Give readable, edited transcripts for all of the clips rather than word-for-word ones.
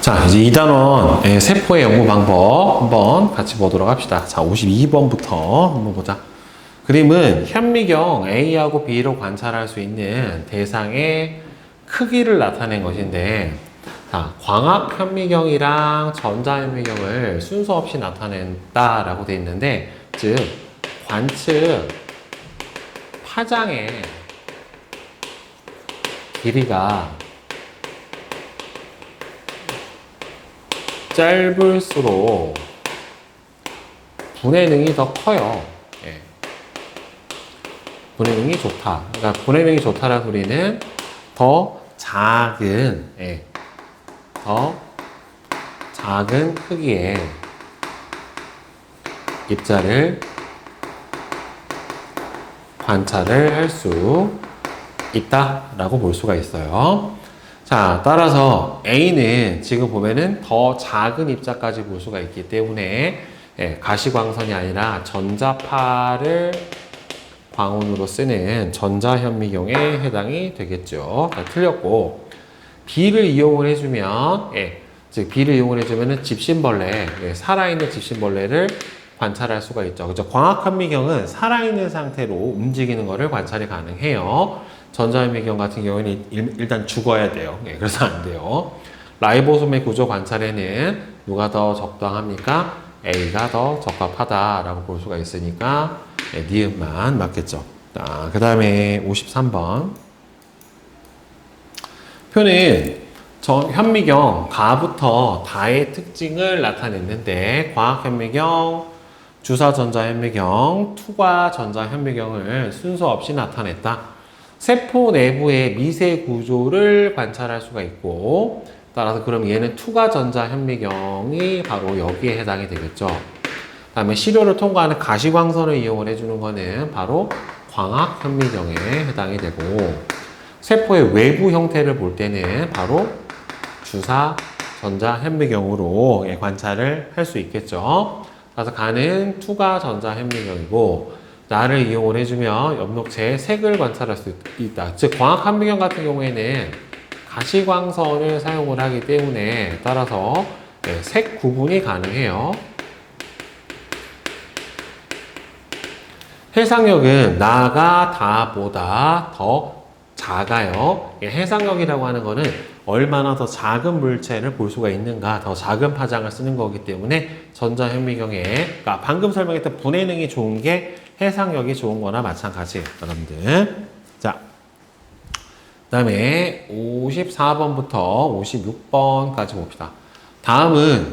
자, 이제 2단원 세포의 연구 방법 한번 같이 보도록 합시다. 자, 52번부터 한번 보자. 그림은 현미경 A하고 B로 관찰할 수 있는 대상의 크기를 나타낸 것인데, 자, 광학 현미경이랑 전자 현미경을 순서 없이 나타낸다라고 되어 있는데, 즉 관측 파장의 길이가 짧을수록 분해능이 더 커요. 예. 분해능이 좋다. 그러니까 분해능이 좋다라는 소리는 더 작은, 더 작은 크기의 입자를 관찰을 할 수 있다라고 볼 수가 있어요. 자, 따라서 A는 지금 보면은 더 작은 입자까지 볼 수가 있기 때문에 가시광선이 아니라 전자파를 광원으로 쓰는 전자현미경에 해당이 되겠죠. 틀렸고, B를 이용을 해주면, 즉 B를 이용을 해주면은 집신벌레, 살아있는 집신벌레를 관찰할 수가 있죠. 그죠? 광학현미경은 살아있는 상태로 움직이는 것을 관찰이 가능해요. 전자현미경 같은 경우에는 일단 죽어야 돼요. 그래서 안 돼요. 라이보솜의 구조 관찰에는 누가 더 적당합니까? A가 더 적합하다라고 볼 수가 있으니까 니은만 맞겠죠. 그 다음에 53번. 표는 현미경 가부터 다의 특징을 나타냈는데 광학현미경, 주사전자현미경, 투과전자현미경을 순서 없이 나타냈다. 세포 내부의 미세 구조를 관찰할 수가 있고, 따라서 그럼 얘는 투과전자현미경이 바로 여기에 해당이 되겠죠. 그 다음에 시료를 통과하는 가시광선을 이용을 해주는 거는 바로 광학현미경에 해당이 되고, 세포의 외부 형태를 볼 때는 바로 주사전자현미경으로 관찰을 할 수 있겠죠. 그래서 가는 투과전자현미경이고, 나를 이용을 해주면 엽록체의 색을 관찰할 수 있다. 즉 광학현미경 같은 경우에는 가시광선을 사용을 하기 때문에 따라서 색 구분이 가능해요. 해상력은 나가 다보다 더 작아요. 해상력이라고 하는 거는 얼마나 더 작은 물체를 볼 수가 있는가, 더 작은 파장을 쓰는 거기 때문에 전자현미경에, 그러니까 방금 설명했던 분해능이 좋은 게 해상력이 좋은 거나 마찬가지예요, 여러분들. 자, 그 다음에 54번부터 56번까지 봅시다. 다음은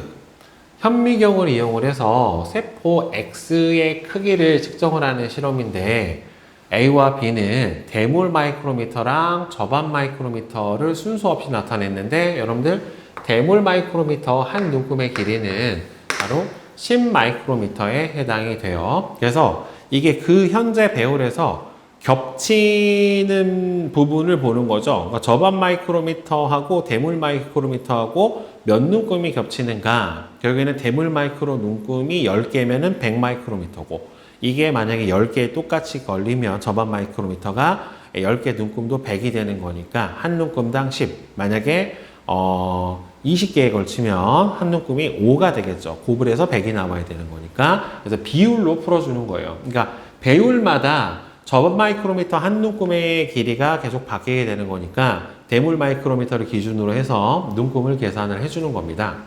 현미경을 이용을 해서 세포 X의 크기를 측정을 하는 실험인데, A와 B는 대물 마이크로미터랑 저반 마이크로미터를 순서 없이 나타냈는데, 여러분들 대물 마이크로미터 한 눈금의 길이는 바로 10 마이크로미터에 해당이 돼요. 그래서 이게 그 현재 배율에서 겹치는 부분을 보는 거죠. 그러니까 저반 마이크로미터하고 대물 마이크로미터하고 몇 눈금이 겹치는가. 결국에는 대물 마이크로 눈금이 10개면은 100 마이크로미터고, 이게 만약에 10개 똑같이 걸리면 저반 마이크로미터가 10개 눈금도 100이 되는 거니까 한 눈금당 10. 만약에 20개에 걸치면 한 눈금이 5가 되겠죠. 곱을해서 100이 나와야 되는 거니까. 그래서 비율로 풀어주는 거예요. 그러니까 배율마다 저반 마이크로미터 한 눈금의 길이가 계속 바뀌게 되는 거니까 대물 마이크로미터를 기준으로 해서 눈금을 계산을 해주는 겁니다.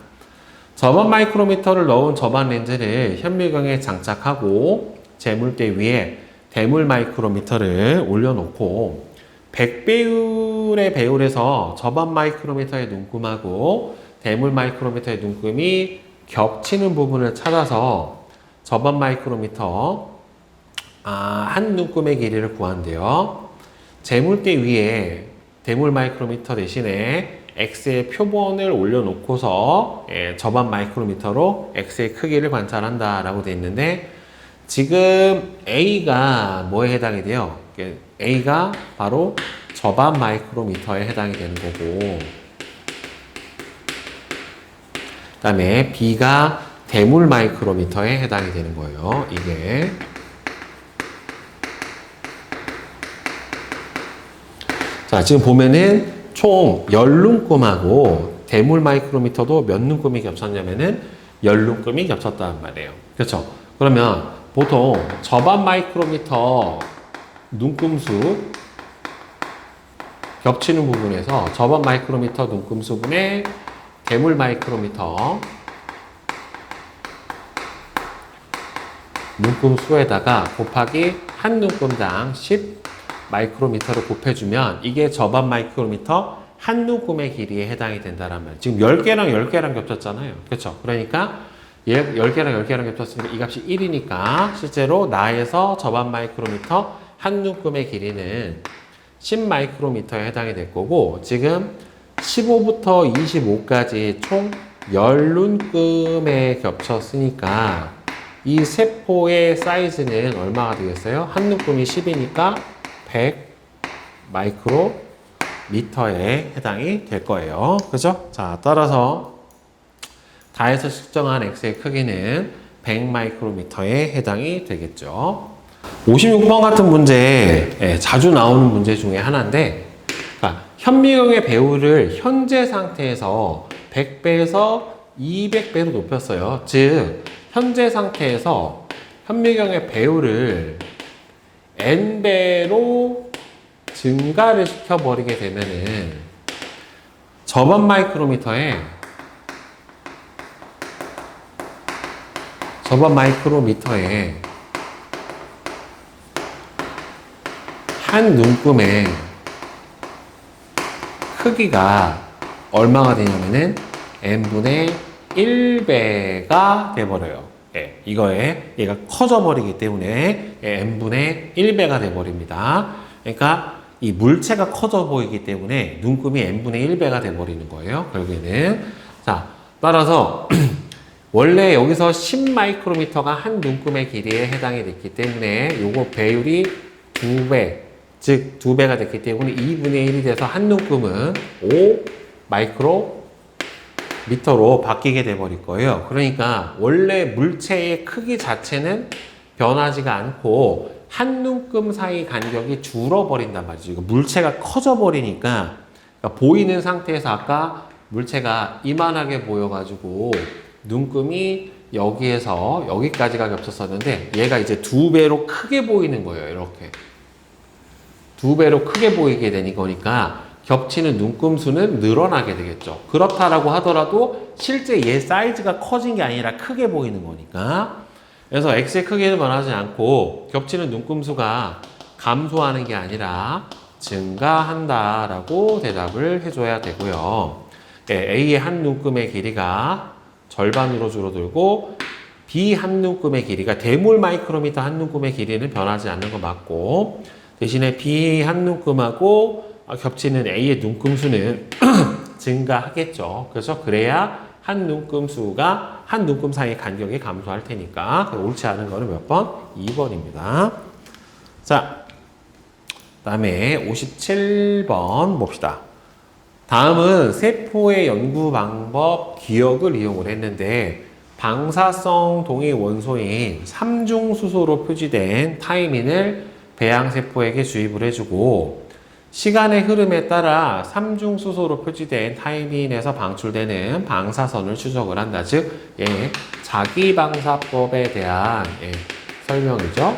저반 마이크로미터를 넣은 저반 렌즈를 현미경에 장착하고 재물대 위에 대물 마이크로미터를 올려놓고 100배율의 배율에서 저반 마이크로미터의 눈금하고 대물 마이크로미터의 눈금이 겹치는 부분을 찾아서 저반 마이크로미터 한 눈금의 길이를 구한대요. 재물대 위에 대물 마이크로미터 대신에 X의 표본을 올려놓고서 저반 마이크로미터로 X의 크기를 관찰한다라고 되어 있는데, 지금 A가 뭐에 해당이 돼요? A가 바로 저반 마이크로미터에 해당이 되는 거고, 그 다음에 B가 대물 마이크로미터에 해당이 되는 거예요. 이게. 자, 지금 보면은 총 10눈금하고 대물 마이크로미터도 몇 눈금이 겹쳤냐면은 10눈금이 겹쳤단 말이에요. 그렇죠? 그러면 보통 저반 마이크로미터 눈금수 겹치는 부분에서 저반 마이크로미터 눈금수분의 대물 마이크로미터 눈금수에다가 곱하기 한 눈금당 10 마이크로미터를 곱해주면 이게 저반 마이크로미터 한 눈금의 길이에 해당이 된다는 말이에요. 지금 10개랑 10개랑 겹쳤잖아요. 그렇죠? 그러니까 10개랑 10개랑 겹쳤으니까 이 값이 1이니까 실제로 나에서 저반 마이크로미터 한 눈금의 길이는 10 마이크로미터에 해당이 될 거고, 지금 15부터 25까지 총 10눈금에 겹쳤으니까 이 세포의 사이즈는 얼마가 되겠어요? 한 눈금이 10이니까 100 마이크로미터에 해당이 될 거예요. 그죠? 자, 따라서 다해서 측정한 X의 크기는 100 마이크로미터에 해당이 되겠죠. 56번 같은 문제, 자주 나오는 문제 중에 하나인데, 그러니까 현미경의 배우를 현재 상태에서 100배에서 200배로 높였어요. 즉, 현재 상태에서 현미경의 배우를 n배로 증가를 시켜버리게 되면은 저반 마이크로미터에 한 눈금의 크기가 얼마가 되냐면은 n분의 1배가 돼버려요. 예, 얘가 커져버리기 때문에 n분의 1배가 돼버립니다. 그러니까 이 물체가 커져 보이기 때문에 눈금이 n분의 1배가 돼버리는 거예요. 결국에는. 자, 따라서 원래 여기서 10 마이크로미터가 한 눈금의 길이에 해당이 됐기 때문에 요거 배율이 2배, 즉 2배가 됐기 때문에 2분의 1이 돼서 한 눈금은 5 마이크로미터로 바뀌게 돼 버릴 거예요. 그러니까 원래 물체의 크기 자체는 변하지가 않고 한 눈금 사이 간격이 줄어버린단 말이죠. 이거 물체가 커져 버리니까, 그러니까 보이는 상태에서 아까 물체가 이만하게 보여가지고 눈금이 여기에서 여기까지가 겹쳤었는데 얘가 이제 2배로 크게 보이는 거예요. 이렇게 2배로 크게 보이게 되는 거니까 겹치는 눈금 수는 늘어나게 되겠죠. 그렇다라고 하더라도 실제 얘 사이즈가 커진 게 아니라 크게 보이는 거니까, 그래서 X의 크기는 변하지 않고 겹치는 눈금 수가 감소하는 게 아니라 증가한다라고 대답을 해줘야 되고요. A의 한 눈금의 길이가 절반으로 줄어들고 B 한 눈금의 길이가 대물 마이크로미터 한 눈금의 길이는 변하지 않는 거 맞고, 대신에 B 한 눈금하고 겹치는 A의 눈금 수는 증가하겠죠. 그래서 그래야 한 눈금 수가 한 눈금 사이의 간격이 감소할 테니까 옳지 않은 거는 몇 번? 2번입니다. 자, 다음에 57번 봅시다. 다음은 세포의 연구 방법 기억을 이용을 했는데, 방사성 동위 원소인 삼중수소로 표시된 타이민을 배양세포에게 주입을 해주고, 시간의 흐름에 따라 삼중수소로 표시된 타이민에서 방출되는 방사선을 추적을 한다. 즉, 자기방사법에 대한 설명이죠.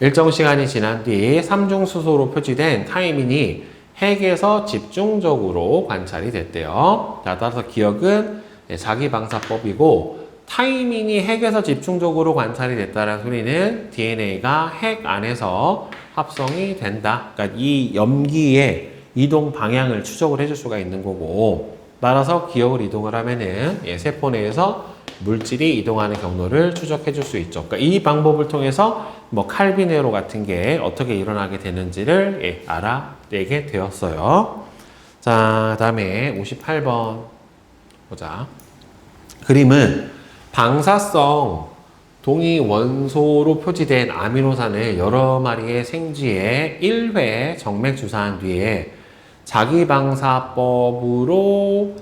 일정 시간이 지난 뒤 삼중수소로 표시된 타이민이 핵에서 집중적으로 관찰이 됐대요. 자, 따라서 기억은 자기방사법이고, 타이밍이 핵에서 집중적으로 관찰이 됐다는 소리는 DNA가 핵 안에서 합성이 된다. 그러니까 이 염기의 이동 방향을 추적을 해줄 수가 있는 거고, 따라서 기억을 이동을 하면은 세포 내에서 물질이 이동하는 경로를 추적해 줄 수 있죠. 그러니까 이 방법을 통해서 뭐 칼빈에로 같은 게 어떻게 일어나게 되는지를 알아내게 되었어요. 자, 다음에 58번 보자. 그림은 방사성 동위 원소로 표시된 아미노산을 여러 마리의 생쥐에 1회 정맥 주사한 뒤에 자기방사법으로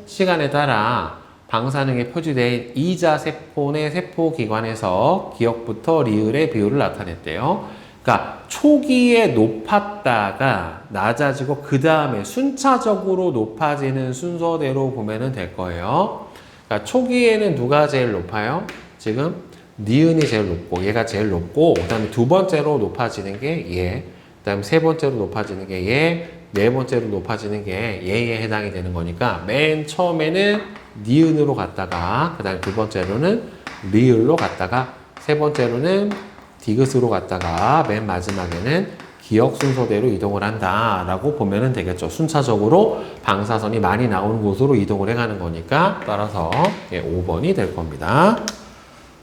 시간에 따라 방사능에 표시된 이자 세포 내 세포기관에서 기억부터 리을의 비율을 나타냈대요. 그러니까 초기에 높았다가 낮아지고 그 다음에 순차적으로 높아지는 순서대로 보면 될 거예요. 그러니까 초기에는 누가 제일 높아요? 지금 니은이 제일 높고 얘가 제일 높고 그 다음에 두 번째로 높아지는 게 얘, 그 다음에 세 번째로 높아지는 게 얘, 네 번째로 높아지는 게 얘에 해당이 되는 거니까 맨 처음에는 니은으로 갔다가 그 다음에 두 번째로는 리을로 갔다가 세 번째로는 디귿으로 갔다가 맨 마지막에는 기역 순서대로 이동을 한다라고 보면 되겠죠. 순차적으로 방사선이 많이 나오는 곳으로 이동을 해가는 거니까 따라서 5번이 될 겁니다.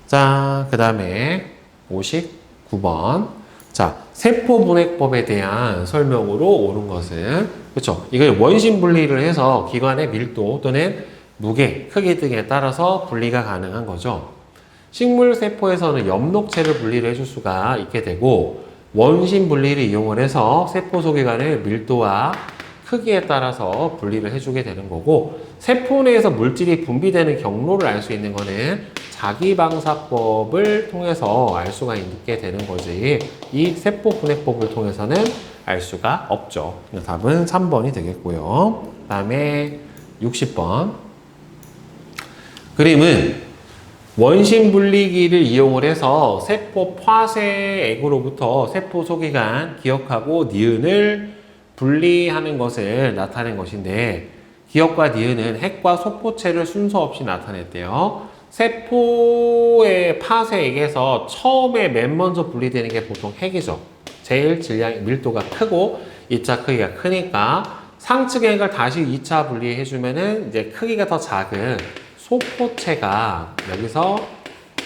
자, 그 다음에 59번. 자, 세포분해법에 대한 설명으로 오는 것은, 그렇죠. 이걸 원심 분리를 해서 기관의 밀도 또는 무게, 크기 등에 따라서 분리가 가능한 거죠. 식물 세포에서는 엽록체를 분리를 해줄 수가 있게 되고, 원심 분리를 이용을 해서 세포 소기관의 밀도와 크기에 따라서 분리를 해주게 되는 거고, 세포 내에서 물질이 분비되는 경로를 알 수 있는 거는 자기방사법을 통해서 알 수가 있게 되는 거지, 이 세포 분해법을 통해서는 알 수가 없죠. 답은 3번이 되겠고요. 그 다음에 60번. 그림은 원심 분리기를 이용을 해서 세포 파쇄액으로부터 세포 소기관, 기역하고 니은을 분리하는 것을 나타낸 것인데, 기역과 니은은 핵과 소포체를 순서 없이 나타냈대요. 세포의 파쇄액에서 처음에 맨 먼저 분리되는 게 보통 핵이죠. 제일 질량, 밀도가 크고 2차 크기가 크니까 상층 핵을 다시 2차 분리해주면은 이제 크기가 더 작은 소포체가 여기서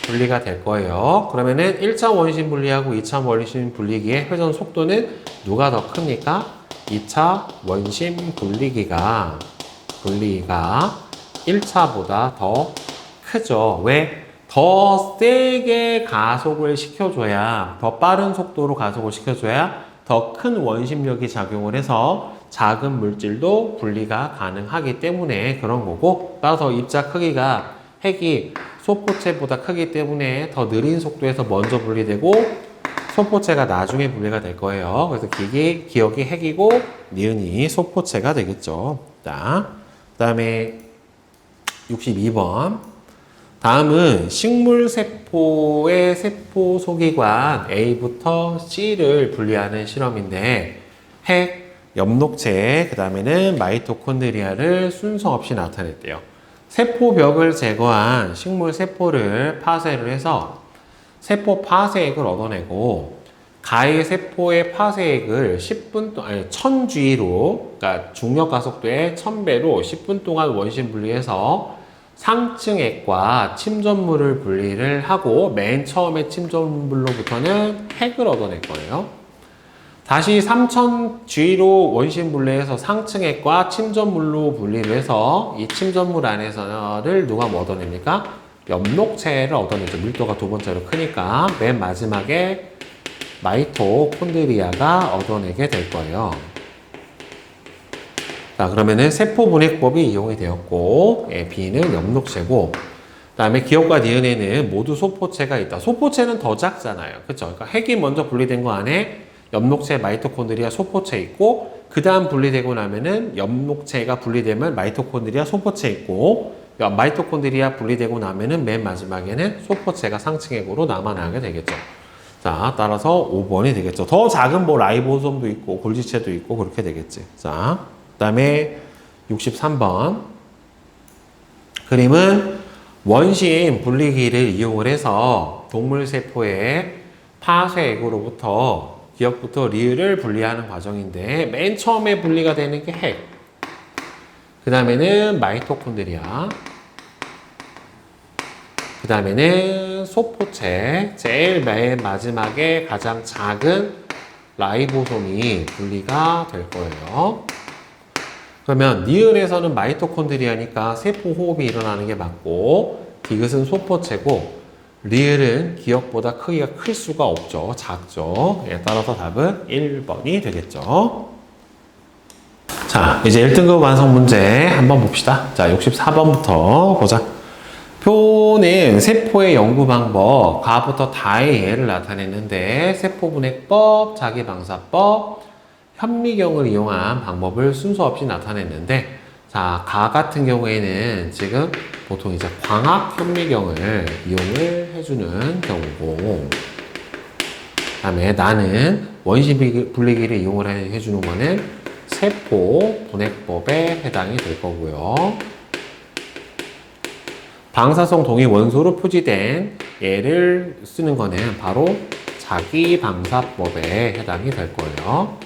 분리가 될 거예요. 그러면은 1차 원심 분리하고 2차 원심 분리기의 회전 속도는 누가 더 큽니까? 2차 원심 분리기가 1차보다 더 크죠. 왜? 더 세게 가속을 시켜줘야, 더 빠른 속도로 가속을 시켜줘야 더 큰 원심력이 작용을 해서 작은 물질도 분리가 가능하기 때문에 그런 거고, 따라서 입자 크기가 핵이 소포체보다 크기 때문에 더 느린 속도에서 먼저 분리되고 소포체가 나중에 분리가 될 거예요. 그래서 기역이 핵이고 니은이 소포체가 되겠죠. 자, 그 다음에 62번. 다음은 식물 세포의 세포 소기관 A부터 C를 분리하는 실험인데, 핵, 엽록체, 그 다음에는 마이토콘드리아를 순서 없이 나타냈대요. 세포벽을 제거한 식물 세포를 파쇄를 해서 세포 파쇄액을 얻어내고, 가해 세포의 파쇄액을 10분 동안, 1000G로, 그러니까 중력 가속도의 1000배로 10분 동안 원심 분리해서 상층액과 침전물을 분리를 하고, 맨 처음에 침전물로부터는 핵을 얻어낼 거예요. 다시 3000G로 원심 분리해서 상층액과 침전물로 분리를 해서 이 침전물 안에서를 누가 얻어냅니까? 엽록체를 얻어내죠. 밀도가 두 번째로 크니까 맨 마지막에 마이토콘드리아가 얻어내게 될 거예요. 자, 그러면은 세포 분해법이 이용이 되었고, B는 엽록체고, 그 다음에 기역과 니은에는 모두 소포체가 있다. 소포체는 더 작잖아요. 그쵸? 그러니까 핵이 먼저 분리된 거 안에 엽록체, 마이토콘드리아, 소포체 있고, 그 다음 분리되고 나면은 엽록체가 분리되면 마이토콘드리아, 소포체 있고, 마이토콘드리아 분리되고 나면은 맨 마지막에는 소포체가 상층액으로 남아나게 되겠죠. 자, 따라서 5번이 되겠죠. 더 작은 뭐 라이보솜도 있고, 골지체도 있고, 그렇게 되겠지. 자, 그 다음에 63번. 그림은 원심 분리기를 이용을 해서 동물 세포의 파쇄액으로부터 기역부터 리을을 분리하는 과정인데, 맨 처음에 분리가 되는 게 핵, 그 다음에는 마이토콘드리아, 그 다음에는 소포체, 제일 맨 마지막에 가장 작은 라이보솜이 분리가 될 거예요. 그러면 니은에서는 마이토콘드리아니까 세포 호흡이 일어나는 게 맞고, 디귿은 소포체고, 리을은 기역보다 크기가 클 수가 없죠. 작죠. 따라서 답은 1번이 되겠죠. 자, 이제 1등급 완성 문제 한번 봅시다. 자, 64번부터 보자. 표는 세포의 연구 방법, 가부터 다의 예를 나타냈는데 세포분해법, 자기방사법, 현미경을 이용한 방법을 순서 없이 나타냈는데 자, 가 같은 경우에는 지금 보통 이제 광학 현미경을 이용을 해주는 경우고 그다음에 나는 원심 분리기를 이용을 해주는 거는 세포 분해법에 해당이 될 거고요. 방사성 동위 원소로 표시된 얘를 쓰는 거는 바로 자기방사법에 해당이 될 거예요.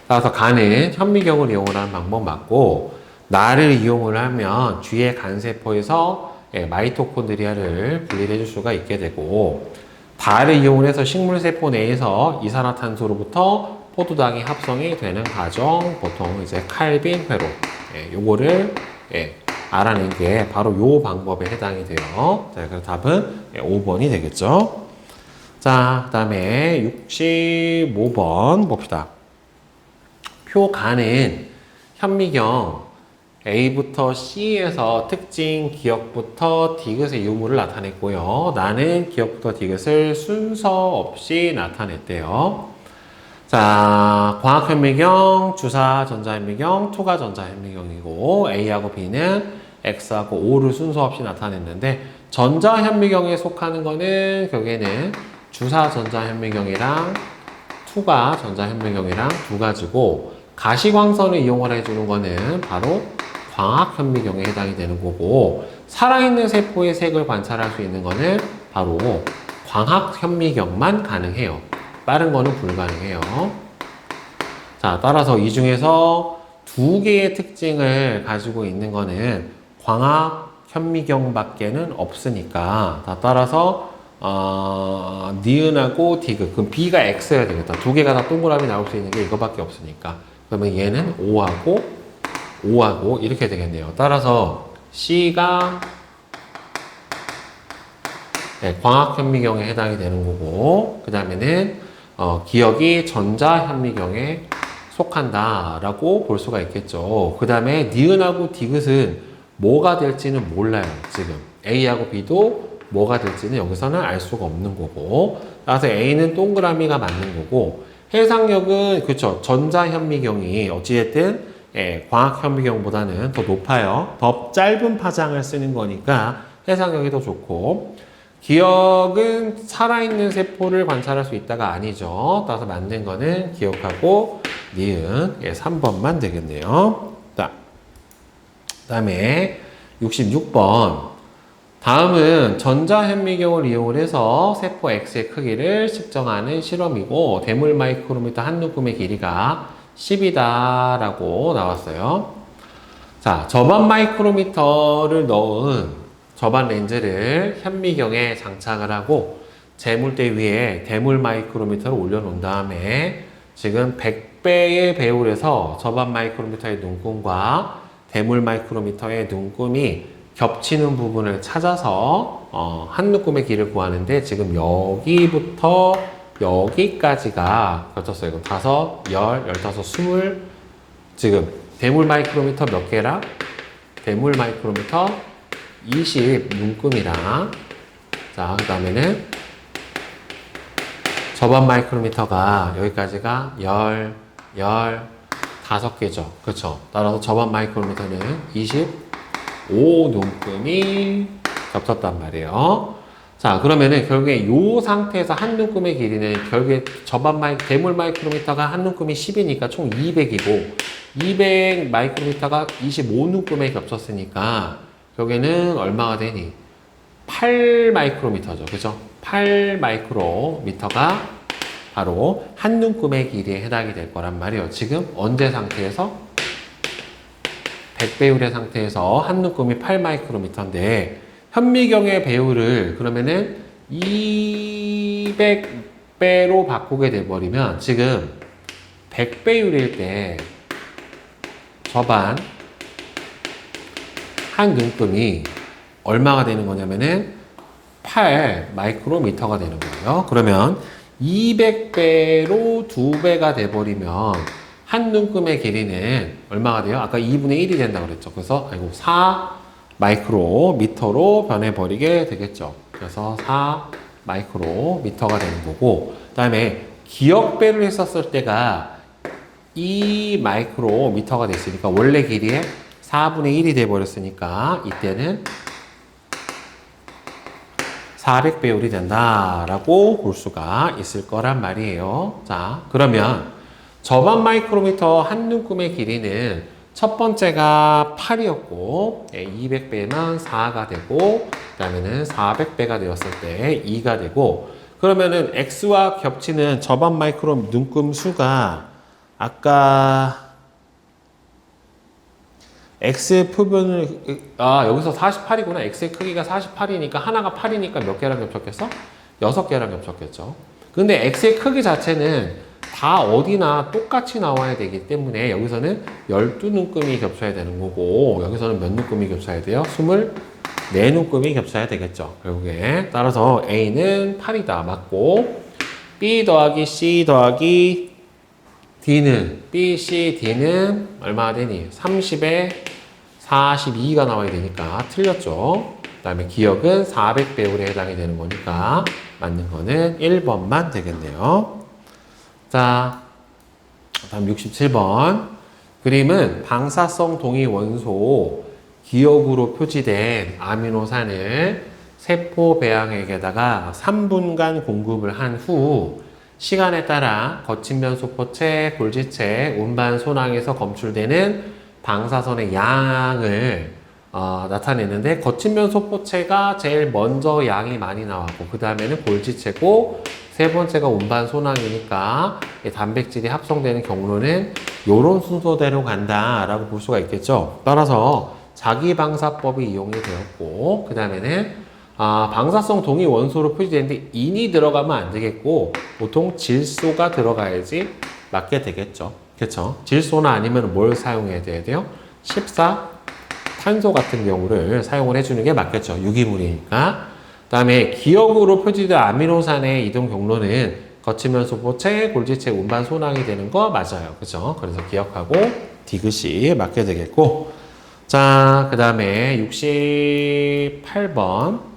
따라서 간은 현미경을 이용을 하는 방법 맞고 나를 이용을 하면 쥐의 간세포에서 마이토콘드리아를 분리해 줄 수가 있게 되고 다를 이용을 해서 식물세포 내에서 이산화탄소로부터 포도당이 합성이 되는 과정 보통 이제 칼빈 회로 요거를 알아낸 게 바로 요 방법에 해당이 돼요. 자, 그래서 답은 5번이 되겠죠. 자, 그 다음에 65번 봅시다. 표간은 현미경 A부터 C에서 특징 기억부터 디귿의 유무를 나타냈고요. 나는 기억부터 디귿을 순서 없이 나타냈대요. 자, 광학현미경, 주사전자현미경, 투가전자현미경이고 A하고 B는 X하고 O를 순서 없이 나타냈는데 전자현미경에 속하는 거는 결국에는 주사전자현미경이랑 투가전자현미경이랑 두 가지고 가시광선을 이용을 해주는 거는 바로 광학현미경에 해당이 되는 거고 살아있는 세포의 색을 관찰할 수 있는 거는 바로 광학현미경만 가능해요. 빠른 거는 불가능해요. 자, 따라서 이 중에서 두 개의 특징을 가지고 있는 거는 광학현미경밖에는 없으니까 따라서 니은하고 디귿 그럼 B가 X여야 되겠다. 두 개가 다 동그라미 나올 수 있는 게 이거밖에 없으니까 그러면 얘는 O하고 이렇게 되겠네요. 따라서 C가 광학현미경에 해당이 되는 거고 그 다음에는 기억이 전자현미경에 속한다라고 볼 수가 있겠죠. 그 다음에 니은하고 디귿은 뭐가 될지는 몰라요. 지금 A하고 B도 뭐가 될지는 여기서는 알 수가 없는 거고 따라서 A는 동그라미가 맞는 거고 해상력은 그렇죠. 전자현미경이 어찌됐든 광학현미경보다는 더 높아요. 더 짧은 파장을 쓰는 거니까 해상력이 더 좋고 기억은 살아있는 세포를 관찰할 수 있다가 아니죠. 따라서 맞는 거는 기억하고 니은 3번만 되겠네요. 자, 그 다음에 66번 다음은 전자현미경을 이용을 해서 세포 X의 크기를 측정하는 실험이고 대물 마이크로미터 한 눈금의 길이가 10이다 라고 나왔어요. 자, 저반 마이크로미터를 넣은 저반 렌즈를 현미경에 장착을 하고 재물대 위에 대물 마이크로미터를 올려놓은 다음에 지금 100배의 배율에서 저반 마이크로미터의 눈금과 대물 마이크로미터의 눈금이 겹치는 부분을 찾아서 한 눈금의 길을 구하는데 지금 여기부터 여기까지가 겹쳤어요. 그럼 5, 10, 15, 20 지금 대물 마이크로미터 몇 개랑 대물 마이크로미터 20 눈금이랑 자, 그 다음에는 저반 마이크로미터가 여기까지가 15개죠. 그렇죠. 따라서 저반 마이크로미터는 25 눈금이 겹쳤단 말이에요. 자, 그러면은 결국에 이 상태에서 한 눈금의 길이는 결국에 대물 마이크로미터가 한 눈금이 10이니까 총 200이고 200 마이크로미터가 25 눈금에 겹쳤으니까 결국에는 얼마가 되니? 8 마이크로미터죠. 그죠? 8 마이크로미터가 바로 한 눈금의 길이에 해당이 될 거란 말이에요. 지금 언제 상태에서? 100배율의 상태에서 한 눈금이 8 마이크로미터인데 현미경의 배율을 그러면은 200배로 바꾸게 돼버리면 지금 100배율일 때 저반 한 눈금이 얼마가 되는 거냐면은 8 마이크로미터가 되는 거예요. 그러면 200배로 2배가 돼버리면 한 눈금의 길이는 얼마가 돼요? 아까 2분의 1이 된다고 그랬죠. 그래서 4 마이크로미터로 변해버리게 되겠죠. 그래서 4 마이크로미터가 되는 거고, 그 다음에 기억배를 했었을 때가 2 마이크로미터가 됐으니까 원래 길이의 4분의 1이 돼버렸으니까 이때는 400배율이 된다라고 볼 수가 있을 거란 말이에요. 자, 그러면 저반 마이크로미터 한 눈금의 길이는 첫 번째가 8이었고 200배면 4가 되고 그 다음에는 400배가 되었을 때 2가 되고, 그러면은 X와 겹치는 저반 마이크로 눈금 수가 아까 X의 표본을, 여기서 48이구나. X의 크기가 48이니까 하나가 8이니까 몇 개랑 겹쳤겠어? 6개랑 겹쳤겠죠. 근데 X의 크기 자체는 다 어디나 똑같이 나와야 되기 때문에 여기서는 12눈금이 겹쳐야 되는 거고, 여기서는 몇 눈금이 겹쳐야 돼요? 24눈금이 겹쳐야 되겠죠. 결국에. 따라서 A는 8이다. 맞고, B 더하기 C 더하기 D는, B, C, D는 얼마나 되니? 30에 42가 나와야 되니까 틀렸죠. 그 다음에 기억은 400배율에 해당이 되는 거니까 맞는 거는 1번만 되겠네요. 자, 다음 67번. 그림은 방사성 동위 원소 기억으로 표지된 아미노산을 세포 배양액에다가 3분간 공급을 한 후 시간에 따라 거친 면소포체, 골지체, 운반 소낭에서 검출되는 방사선의 양을 나타내는데, 거친 면소포체가 제일 먼저 양이 많이 나왔고 그 다음에는 골지체고 세 번째가 운반 소낭이니까 단백질이 합성되는 경로는 이런 순서대로 간다라고 볼 수가 있겠죠. 따라서 자기방사법이 이용이 되었고, 그 다음에는 방사성 동위 원소로 표시되는데 인이 들어가면 안 되겠고 보통 질소가 들어가야지 맞게 되겠죠. 그렇죠? 질소나 아니면 뭘 사용해야 돼요? 14 탄소 같은 경우를 사용을 해주는 게 맞겠죠. 유기물이니까. 그 다음에 기억으로 표시된 아미노산의 이동 경로는 거치면서 소포체, 골지체, 운반 소낭이 되는 거 맞아요. 그죠? 그래서 기억하고 디귿이 맞게 되겠고. 자, 그 다음에 68번.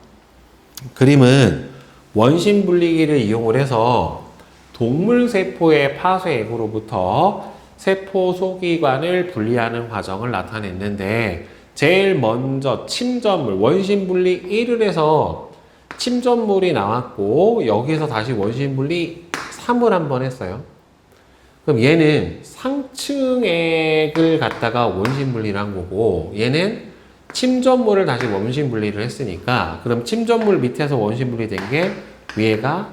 그림은 원심 분리기를 이용을 해서 동물 세포의 파쇄액으로부터 세포 소기관을 분리하는 과정을 나타냈는데, 제일 먼저 침전물, 원심 분리 1을 해서 침전물이 나왔고 여기서 다시 원심 분리 3을 한번 했어요. 그럼 얘는 상층액을 갖다가 원심 분리를 한 거고, 얘는 침전물을 다시 원심 분리를 했으니까, 그럼 침전물 밑에서 원심 분리된 게 위에가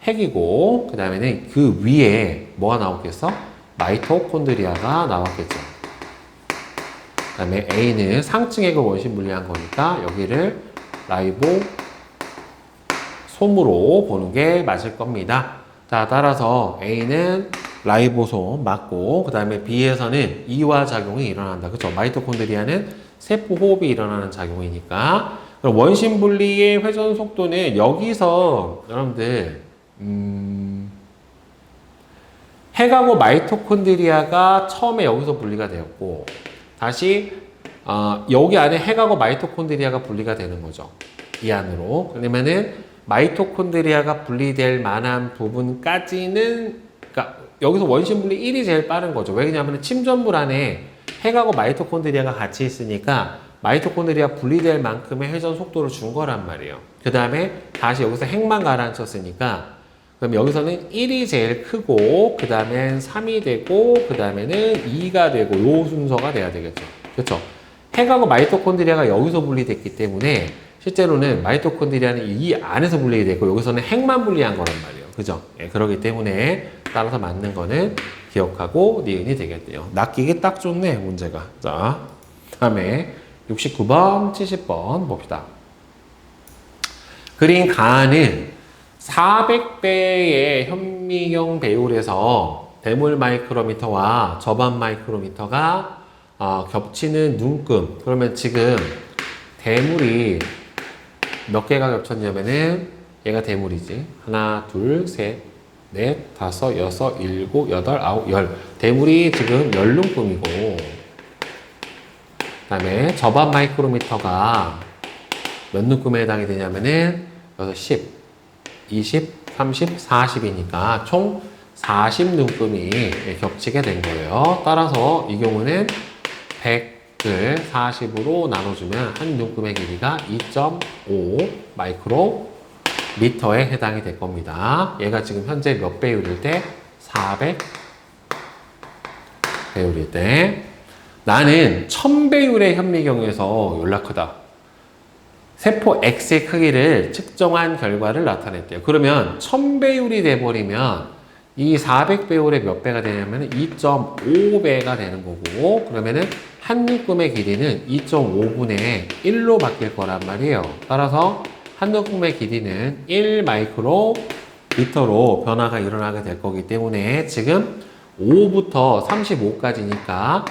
핵이고, 그 다음에는 그 위에 뭐가 나왔겠어? 마이토콘드리아가 나왔겠죠. 그 다음에 A는 상층액을 원심 분리한 거니까 여기를 라이보솜으로 보는 게 맞을 겁니다. 자, 따라서 A는 라이보솜 맞고, 그 다음에 B에서는 이와 작용이 일어난다. 그쵸? 마이토콘드리아는 세포 호흡이 일어나는 작용이니까. 그럼 원심 분리의 회전 속도는 여기서 여러분들 핵하고 마이토콘드리아가 처음에 여기서 분리가 되었고, 다시 여기 안에 핵하고 마이토콘드리아가 분리가 되는 거죠. 이 안으로. 그러면은 마이토콘드리아가 분리될 만한 부분까지는, 그러니까 여기서 원심 분리 1이 제일 빠른 거죠. 왜냐하면 침전물 안에 핵하고 마이토콘드리아가 같이 있으니까 마이토콘드리아 분리될 만큼의 회전 속도를 준 거란 말이에요. 그 다음에 다시 여기서 핵만 가라앉혔으니까, 그럼 여기서는 1이 제일 크고, 그 다음엔 3이 되고, 그 다음에는 2가 되고, 요 순서가 돼야 되겠죠. 그렇죠? 핵하고 마이토콘드리아가 여기서 분리됐기 때문에 실제로는 마이토콘드리아는 이 안에서 분리가 됐고, 여기서는 핵만 분리한 거란 말이에요. 그죠? 예, 그렇기 때문에 따라서 맞는 거는 기억하고 니은이 되겠네요. 낚이기 딱 좋네, 문제가. 자, 다음에 69번, 70번 봅시다. 그린 가는 400배의 현미경 배율에서 대물 마이크로미터와 저반 마이크로미터가 겹치는 눈금. 그러면 지금 대물이 몇 개가 겹쳤냐면은 얘가 대물이지. 하나, 둘, 셋, 넷, 다섯, 여섯, 일곱, 여덟, 아홉, 열. 대물이 지금 10눈금이고, 그다음에 접합 마이크로미터가 몇 눈금에 해당이 되냐면은 여기서 10, 20, 30, 40이니까 총 40눈금이 겹치게 된 거예요. 따라서 이 경우는 100을 40으로 나눠주면 한 눈금의 길이가 2.5 마이크로미터에 해당이 될 겁니다. 얘가 지금 현재 몇 배율일 때? 400 배율일 때. 나는 1000배율의 현미경에서 연락하다. 세포 X의 크기를 측정한 결과를 나타냈대요. 그러면 1000배율이 돼버리면 이 400배율의 몇 배가 되냐면 2.5배가 되는 거고, 그러면은 한 눈금의 길이는 2.5분의 1로 바뀔 거란 말이에요. 따라서 한 눈금의 길이는 1 마이크로미터로 변화가 일어나게 될 거기 때문에 지금 5부터 35까지니까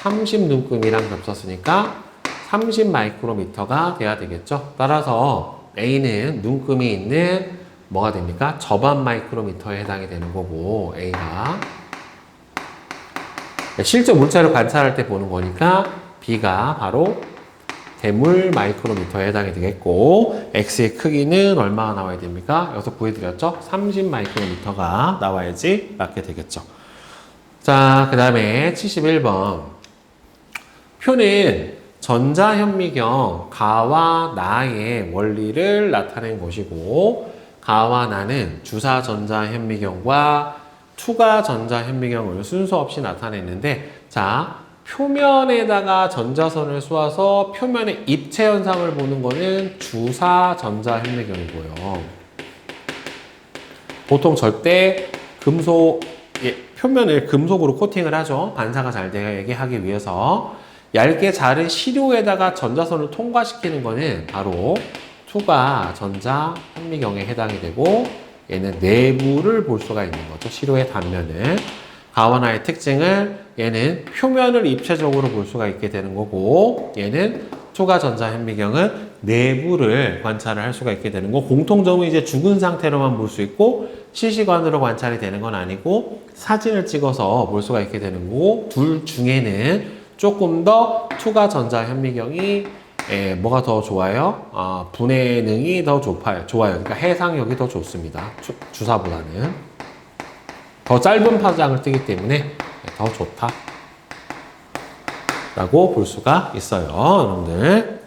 30눈금이랑 겹쳤으니까 30 마이크로미터가 돼야 되겠죠. 따라서 A는 눈금이 있는 뭐가 됩니까? 접합 마이크로미터에 해당이 되는 거고, A가 실제 물체를 관찰할 때 보는 거니까 B가 바로 대물 마이크로미터에 해당이 되겠고, X의 크기는 얼마가 나와야 됩니까? 여기서 구해드렸죠? 30 마이크로미터가 나와야지 맞게 되겠죠. 자, 그 다음에 71번 표는 전자현미경 가와 나의 원리를 나타낸 것이고, 가와 나는 주사 전자현미경과 투과 전자현미경을 순서 없이 나타냈는데, 자, 표면에다가 전자선을 쏘아서 표면의 입체 현상을 보는 거는 주사 전자현미경이고요. 보통 절대 표면을 금속으로 코팅을 하죠. 반사가 잘 되게 하기 위해서. 얇게 자른 시료에다가 전자선을 통과시키는 거는 바로 투과 전자 현미경에 해당이 되고, 얘는 내부를 볼 수가 있는 거죠. 시료의 단면을. 가와나의 특징은 얘는 표면을 입체적으로 볼 수가 있게 되는 거고, 얘는 투과 전자 현미경은 내부를 관찰을 할 수가 있게 되는 거. 공통점은 이제 죽은 상태로만 볼 수 있고, 실시간으로 관찰이 되는 건 아니고 사진을 찍어서 볼 수가 있게 되는 거고, 둘 중에는 조금 더 투과 전자 현미경이 뭐가 더 좋아요? 분해능이 더 좋아요. 그러니까 해상력이 더 좋습니다. 주사보다는 더 짧은 파장을 뜨기 때문에 더 좋다 라고 볼 수가 있어요, 여러분들.